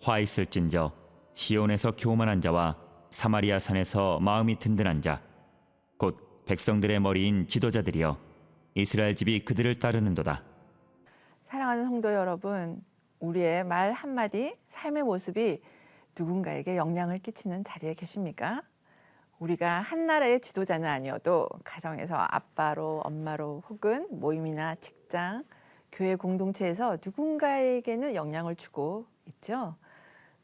화 있을진저 시온에서 교만한 자와 사마리아 산에서 마음이 든든한 자 곧 백성들의 머리인 지도자들이여 이스라엘 집이 그들을 따르는도다. 사랑하는 성도 여러분, 우리의 말 한마디, 삶의 모습이 누군가에게 영향을 끼치는 자리에 계십니까? 우리가 한 나라의 지도자는 아니어도 가정에서 아빠로, 엄마로 혹은 모임이나 직장, 교회 공동체에서 누군가에게는 영향을 주고 있죠.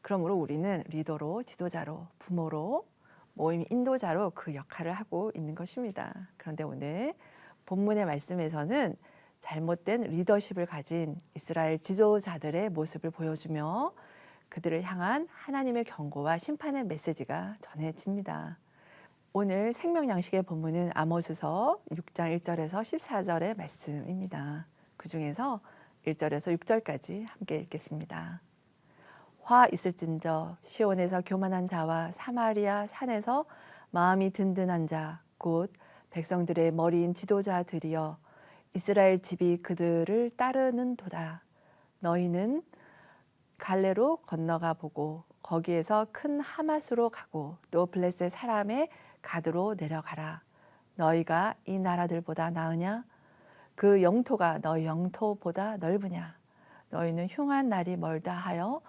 그러므로 우리는 리더로, 지도자로, 부모로, 모임 인도자로 그 역할을 하고 있는 것입니다. 그런데 오늘 본문의 말씀에서는 잘못된 리더십을 가진 이스라엘 지도자들의 모습을 보여주며 그들을 향한 하나님의 경고와 심판의 메시지가 전해집니다. 오늘 생명양식의 본문은 아모스서 6장 1절에서 14절의 말씀입니다. 그 중에서 1절에서 6절까지 함께 읽겠습니다. 화 있을진저 시온에서 교만한 자와 사마리아 산에서 마음이 든든한 자 곧 백성들의 머리인 지도자들이여 이스라엘 집이 그들을 따르는도다. 너희는 갈레로 건너가 보고 거기에서 큰 하맛으로 가고 또 블레셋 사람의 가드로 내려가라. 너희가 이 나라들보다 나으냐? 그 영토가 너희 영토보다 넓으냐? 너희는 흉한 날이 멀다 하여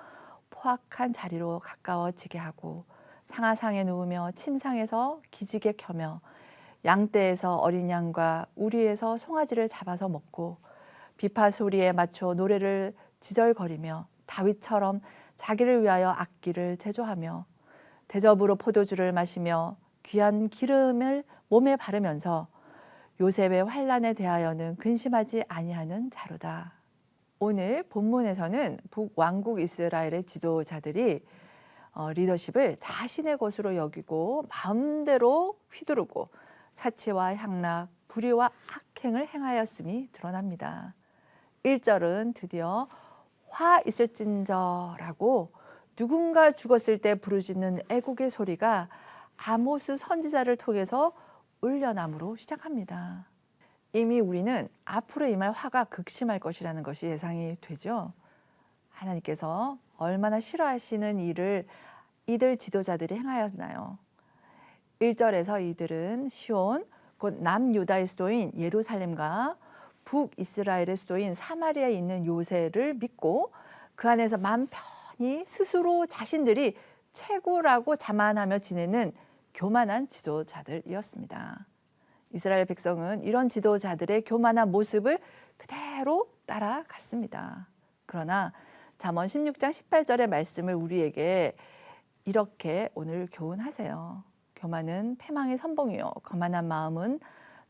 포악한 자리로 가까워지게 하고 상하상에 누우며 침상에서 기지개 켜며 양떼에서 어린 양과 우리에서 송아지를 잡아서 먹고 비파 소리에 맞춰 노래를 지절거리며 다윗처럼 자기를 위하여 악기를 제조하며 대접으로 포도주를 마시며 귀한 기름을 몸에 바르면서 요셉의 환난에 대하여는 근심하지 아니하는 자로다. 오늘 본문에서는 북왕국 이스라엘의 지도자들이 리더십을 자신의 것으로 여기고 마음대로 휘두르고 사치와 향락, 불의와 악행을 행하였음이 드러납니다. 1절은 드디어 화 있을진저라고 누군가 죽었을 때 부르짖는 애국의 소리가 아모스 선지자를 통해서 울려남으로 시작합니다. 이미 우리는 앞으로 임할 화가 극심할 것이라는 것이 예상이 되죠. 하나님께서 얼마나 싫어하시는 일을 이들 지도자들이 행하였나요? 1절에서 이들은 시온, 곧 남유다의 수도인 예루살렘과 북이스라엘의 수도인 사마리아에 있는 요새를 믿고 그 안에서 마음 편히 스스로 자신들이 최고라고 자만하며 지내는 교만한 지도자들이었습니다. 이스라엘 백성은 이런 지도자들의 교만한 모습을 그대로 따라갔습니다. 그러나 잠언 16장 18절의 말씀을 우리에게 이렇게 오늘 교훈하세요. 교만은 패망의 선봉이요 거만한 마음은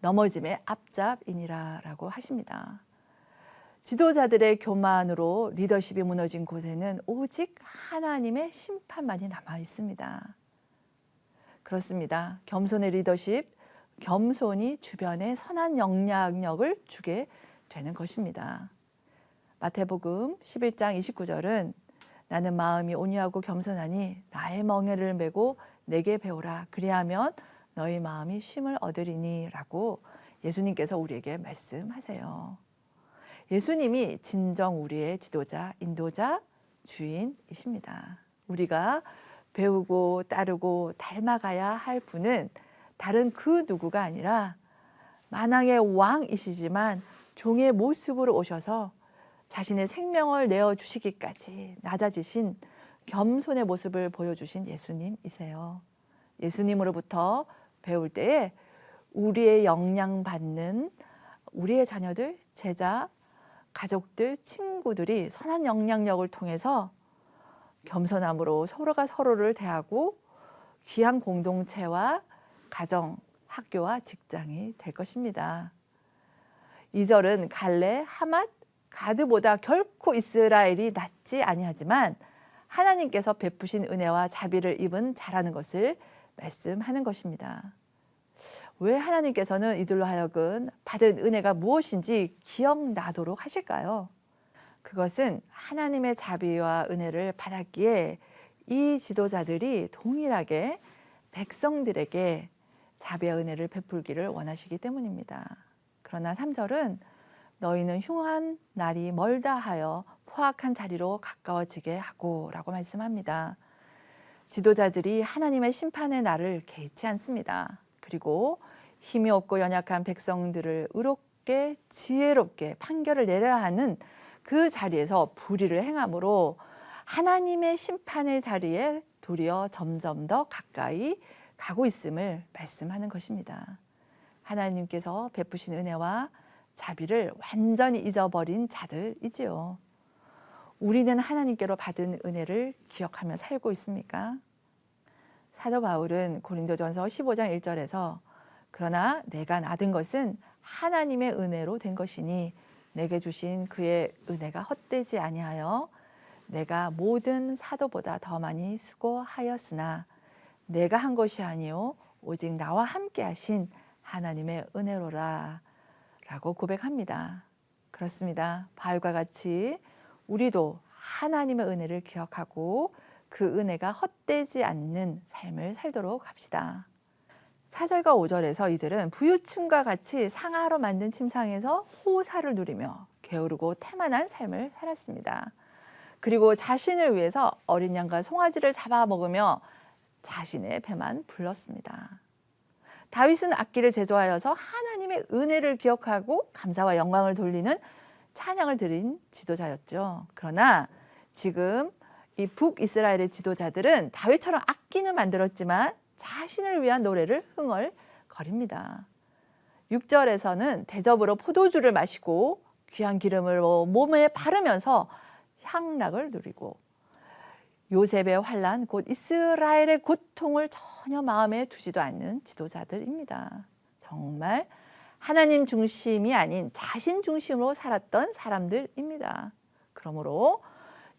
넘어짐의 앞잡이니라 라고 하십니다. 지도자들의 교만으로 리더십이 무너진 곳에는 오직 하나님의 심판만이 남아 있습니다. 그렇습니다. 겸손의 리더십, 겸손이 주변에 선한 영향력을 주게 되는 것입니다. 마태복음 11장 29절은 나는 마음이 온유하고 겸손하니 나의 멍에를 메고 내게 배우라. 그리하면 너희 마음이 쉼을 얻으리니 라고 예수님께서 우리에게 말씀하세요. 예수님이 진정 우리의 지도자, 인도자, 주인이십니다. 우리가 배우고 따르고 닮아가야 할 분은 다른 그 누구가 아니라 만왕의 왕이시지만 종의 모습으로 오셔서 자신의 생명을 내어주시기까지 낮아지신 겸손의 모습을 보여주신 예수님이세요. 예수님으로부터 배울 때에 우리의 영향받는 우리의 자녀들, 제자, 가족들, 친구들이 선한 영향력을 통해서 겸손함으로 서로가 서로를 대하고 귀한 공동체와 가정, 학교와 직장이 될 것입니다. 2절은 갈레, 하맛, 가드보다 결코 이스라엘이 낫지 아니하지만 하나님께서 베푸신 은혜와 자비를 입은 자라는 것을 말씀하는 것입니다. 왜 하나님께서는 이들로 하여금 받은 은혜가 무엇인지 기억나도록 하실까요? 그것은 하나님의 자비와 은혜를 받았기에 이 지도자들이 동일하게 백성들에게 자비와 은혜를 베풀기를 원하시기 때문입니다. 그러나 3절은 너희는 흉한 날이 멀다 하여 포악한 자리로 가까워지게 하고라고 말씀합니다. 지도자들이 하나님의 심판의 날을 개의치 않습니다. 그리고 힘이 없고 연약한 백성들을 의롭게 지혜롭게 판결을 내려야 하는 그 자리에서 불의를 행함으로 하나님의 심판의 자리에 도리어 점점 더 가까이 가고 있음을 말씀하는 것입니다. 하나님께서 베푸신 은혜와 자비를 완전히 잊어버린 자들이지요. 우리는 하나님께로 받은 은혜를 기억하며 살고 있습니까? 사도 바울은 고린도전서 15장 1절에서 그러나 내가 낳은 것은 하나님의 은혜로 된 것이니 내게 주신 그의 은혜가 헛되지 아니하여 내가 모든 사도보다 더 많이 수고하였으나 내가 한 것이 아니요 오직 나와 함께 하신 하나님의 은혜로라 라고 고백합니다. 그렇습니다. 바울과 같이 우리도 하나님의 은혜를 기억하고 그 은혜가 헛되지 않는 삶을 살도록 합시다. 4절과 5절에서 이들은 부유층과 같이 상하로 만든 침상에서 호사를 누리며 게으르고 태만한 삶을 살았습니다. 그리고 자신을 위해서 어린 양과 송아지를 잡아먹으며 자신의 배만 불렀습니다. 다윗은 악기를 제조하여서 하나님의 은혜를 기억하고 감사와 영광을 돌리는 찬양을 드린 지도자였죠. 그러나 지금 이 북이스라엘의 지도자들은 다윗처럼 악기는 만들었지만 자신을 위한 노래를 흥얼거립니다. 6절에서는 대접으로 포도주를 마시고 귀한 기름을 몸에 바르면서 향락을 누리고 요셉의 환난 곧 이스라엘의 고통을 전혀 마음에 두지도 않는 지도자들입니다. 정말 하나님 중심이 아닌 자신 중심으로 살았던 사람들입니다. 그러므로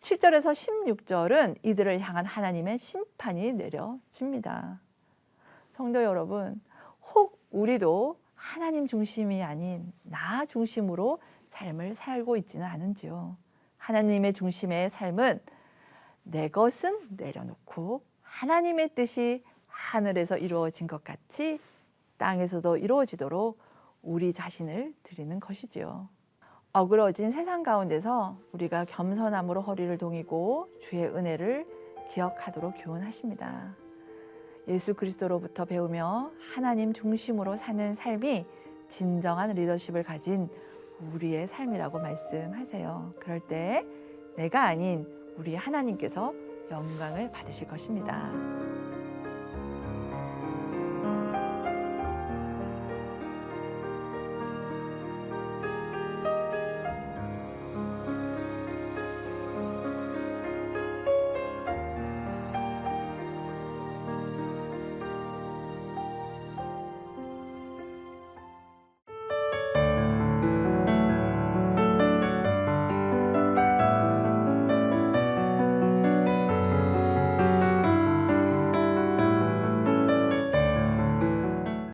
7절에서 16절은 이들을 향한 하나님의 심판이 내려집니다. 성도 여러분, 혹 우리도 하나님 중심이 아닌 나 중심으로 삶을 살고 있지는 않은지요. 하나님의 중심의 삶은 내 것은 내려놓고 하나님의 뜻이 하늘에서 이루어진 것 같이 땅에서도 이루어지도록 우리 자신을 드리는 것이지요. 어그러진 세상 가운데서 우리가 겸손함으로 허리를 동이고 주의 은혜를 기억하도록 교훈하십니다. 예수 그리스도로부터 배우며 하나님 중심으로 사는 삶이 진정한 리더십을 가진 우리의 삶이라고 말씀하세요. 그럴 때 내가 아닌 우리 하나님께서 영광을 받으실 것입니다.